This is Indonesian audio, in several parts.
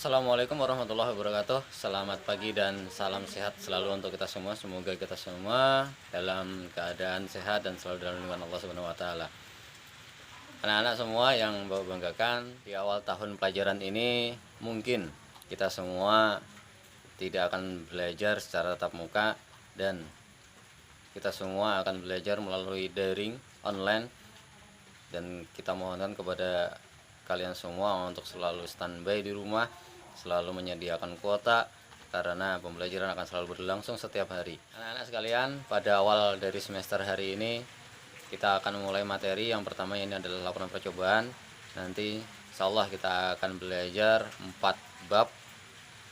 Assalamualaikum warahmatullahi wabarakatuh. Selamat pagi dan salam sehat selalu untuk kita semua. Semoga kita semua dalam keadaan sehat dan selalu dalam lindungan Allah Subhanahu wa taala. Anak-anak semua yang Bapak banggakan, di awal tahun pelajaran ini mungkin kita semua tidak akan belajar secara tatap muka dan kita semua akan belajar melalui daring online, dan kita mohonkan kepada kalian semua untuk selalu standby di rumah, selalu menyediakan kuota karena pembelajaran akan selalu berlangsung setiap hari. Anak-anak sekalian, pada awal dari semester hari ini kita akan mulai materi. Yang pertama ini adalah laporan percobaan. Nanti insyaallah kita akan belajar 4 bab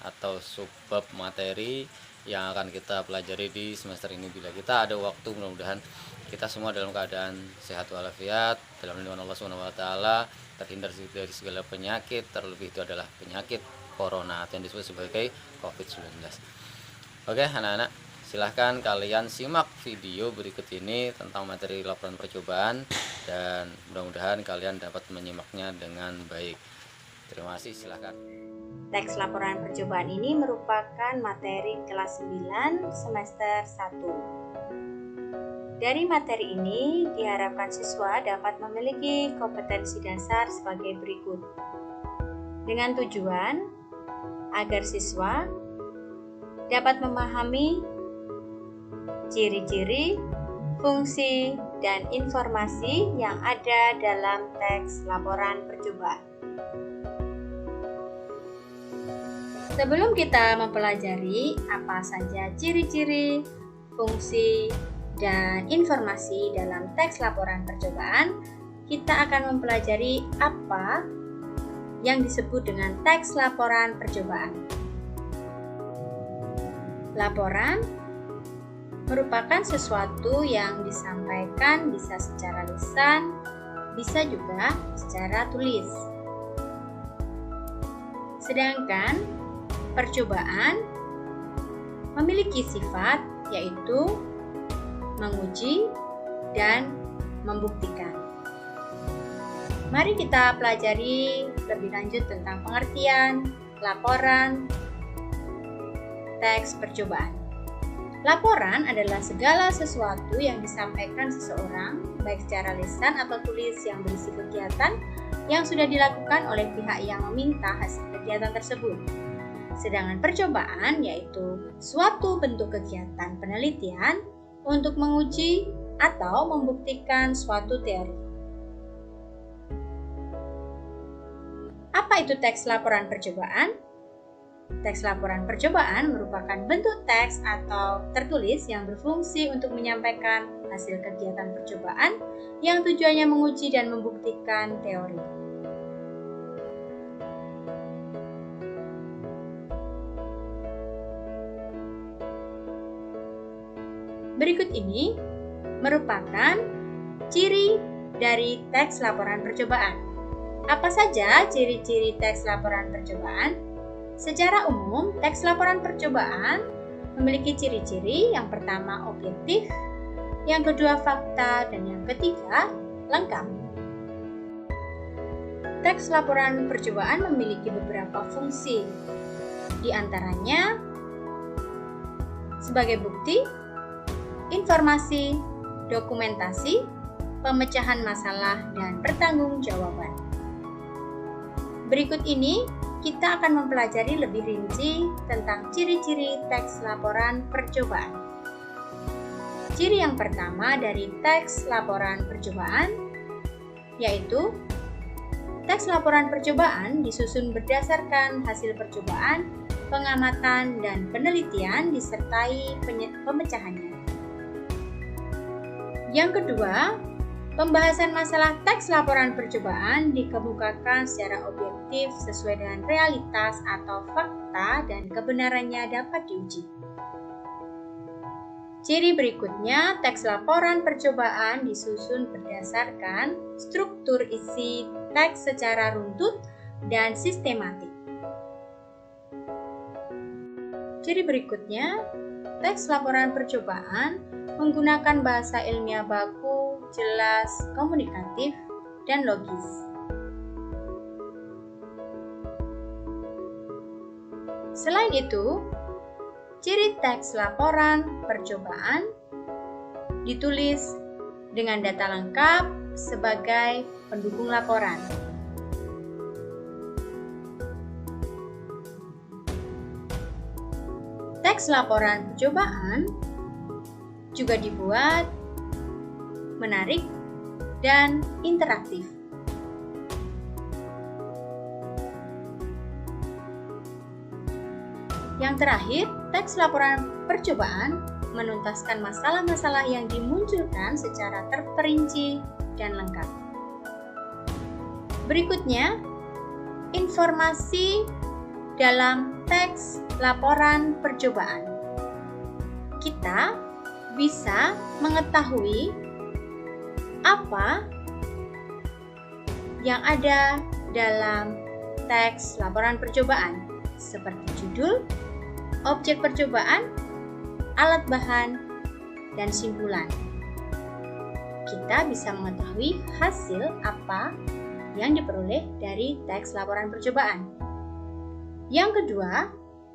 atau subbab materi yang akan kita pelajari di semester ini. Bila kita ada waktu, mudah-mudahan kita semua dalam keadaan sehat walafiat, dalam lindungan Allah Subhanahu wa taala, terhindar dari segala penyakit, terlebih itu adalah penyakit corona atau yang disebut sebagai COVID-19. Oke, anak-anak, silahkan kalian simak video berikut ini tentang materi laporan percobaan dan mudah-mudahan kalian dapat menyimaknya dengan baik. Terima kasih, silahkan. Teks laporan percobaan ini merupakan materi kelas 9 semester 1. Dari materi ini diharapkan siswa dapat memiliki kompetensi dasar sebagai berikut. Dengan tujuan agar siswa dapat memahami ciri-ciri, fungsi, dan informasi yang ada dalam teks laporan percobaan. Sebelum kita mempelajari apa saja ciri-ciri, fungsi, dan informasi dalam teks laporan percobaan, kita akan mempelajari apa yang disebut dengan teks laporan percobaan. Laporan merupakan sesuatu yang disampaikan bisa secara lisan, bisa juga secara tulis. Sedangkan percobaan memiliki sifat yaitu menguji dan membuktikan. Mari kita pelajari lebih lanjut tentang pengertian laporan teks percobaan. Laporan adalah segala sesuatu yang disampaikan seseorang, baik secara lisan atau tulis, yang berisi kegiatan yang sudah dilakukan oleh pihak yang meminta hasil kegiatan tersebut. Sedangkan percobaan yaitu suatu bentuk kegiatan penelitian untuk menguji atau membuktikan suatu teori. Apa itu teks laporan percobaan? Teks laporan percobaan merupakan bentuk teks atau tertulis yang berfungsi untuk menyampaikan hasil kegiatan percobaan yang tujuannya menguji dan membuktikan teori. Berikut ini merupakan ciri dari teks laporan percobaan. Apa saja ciri-ciri teks laporan percobaan? Secara umum, teks laporan percobaan memiliki ciri-ciri. Yang pertama objektif, yang kedua fakta, dan yang ketiga lengkap. Teks laporan percobaan memiliki beberapa fungsi. Di antaranya sebagai bukti, informasi, dokumentasi, pemecahan masalah, dan pertanggungjawaban. Berikut ini kita akan mempelajari lebih rinci tentang ciri-ciri teks laporan percobaan. Ciri yang pertama dari teks laporan percobaan yaitu teks laporan percobaan disusun berdasarkan hasil percobaan, pengamatan, dan penelitian disertai pemecahannya. Yang kedua, pembahasan masalah teks laporan percobaan dikemukakan secara objektif sesuai dengan realitas atau fakta dan kebenarannya dapat diuji. Ciri berikutnya, teks laporan percobaan disusun berdasarkan struktur isi teks secara runtut dan sistematik. Ciri berikutnya, teks laporan percobaan menggunakan bahasa ilmiah baku, jelas, komunikatif, dan logis. Selain itu, ciri teks laporan percobaan ditulis dengan data lengkap sebagai pendukung laporan. Teks laporan percobaan juga dibuat menarik dan interaktif. Yang terakhir, teks laporan percobaan menuntaskan masalah-masalah yang dimunculkan secara terperinci dan lengkap. Berikutnya, informasi dalam teks laporan percobaan. Kita bisa mengetahui apa yang ada dalam teks laporan percobaan, seperti judul, objek percobaan, alat bahan, dan simpulan. Kita bisa mengetahui hasil apa yang diperoleh dari teks laporan percobaan. Yang kedua,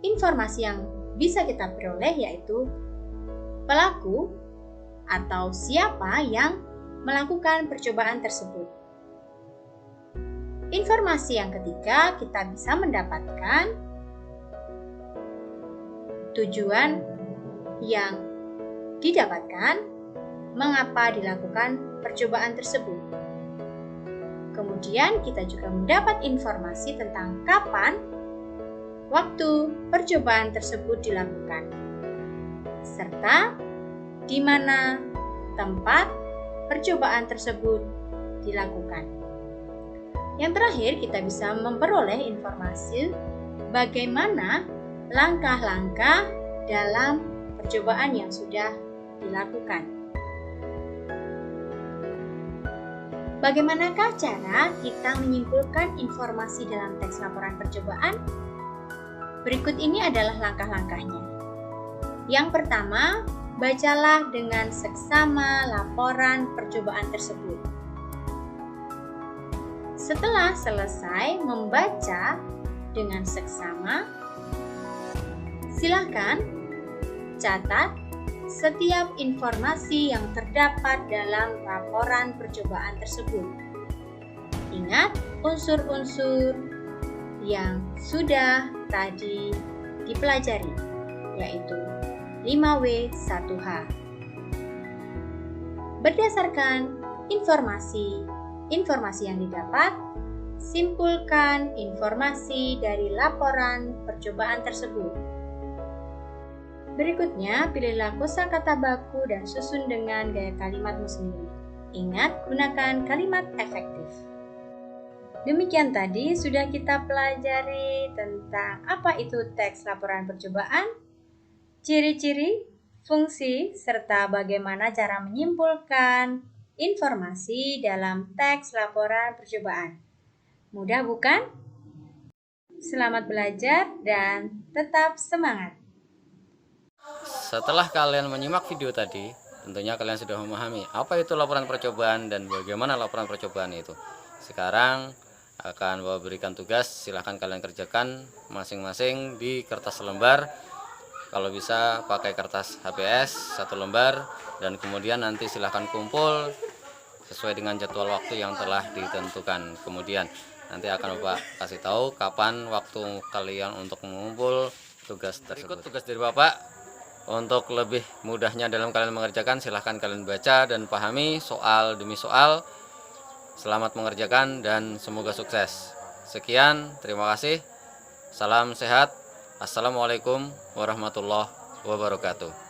informasi yang bisa kita peroleh yaitu pelaku atau siapa yang melakukan percobaan tersebut. Informasi yang ketiga, kita bisa mendapatkan tujuan yang didapatkan, mengapa dilakukan percobaan tersebut. Kemudian kita juga mendapat informasi tentang kapan waktu percobaan tersebut dilakukan, serta di mana tempat percobaan tersebut dilakukan. Yang terakhir, kita bisa memperoleh informasi bagaimana langkah-langkah dalam percobaan yang sudah dilakukan. Bagaimanakah cara kita menyimpulkan informasi dalam teks laporan percobaan? Berikut ini adalah langkah-langkahnya. Yang pertama, bacalah dengan seksama laporan percobaan tersebut. Setelah selesai membaca dengan seksama, silakan catat setiap informasi yang terdapat dalam laporan percobaan tersebut. Ingat unsur-unsur yang sudah tadi dipelajari, yaitu 5W1H. Berdasarkan informasi yang didapat, simpulkan informasi dari laporan percobaan tersebut. Berikutnya, pilihlah kosakata baku dan susun dengan gaya kalimatmu sendiri. Ingat, gunakan kalimat efektif. Demikian tadi sudah kita pelajari tentang apa itu teks laporan percobaan, ciri-ciri, fungsi, serta bagaimana cara menyimpulkan informasi dalam teks laporan percobaan. Mudah bukan? Selamat belajar dan tetap semangat! Setelah kalian menyimak video tadi, tentunya kalian sudah memahami apa itu laporan percobaan dan bagaimana laporan percobaan itu. Sekarang akan Bapak berikan tugas, silahkan kalian kerjakan masing-masing di kertas lembar. Kalau bisa pakai kertas HPS 1 lembar, dan kemudian nanti silahkan kumpul sesuai dengan jadwal waktu yang telah ditentukan. Kemudian nanti akan Bapak kasih tahu kapan waktu kalian untuk mengumpul tugas tersebut. Berikut tugas dari Bapak. Untuk lebih mudahnya dalam kalian mengerjakan, silahkan kalian baca dan pahami soal demi soal. Selamat mengerjakan dan semoga sukses. Sekian, terima kasih. Salam sehat. Assalamualaikum warahmatullahi wabarakatuh.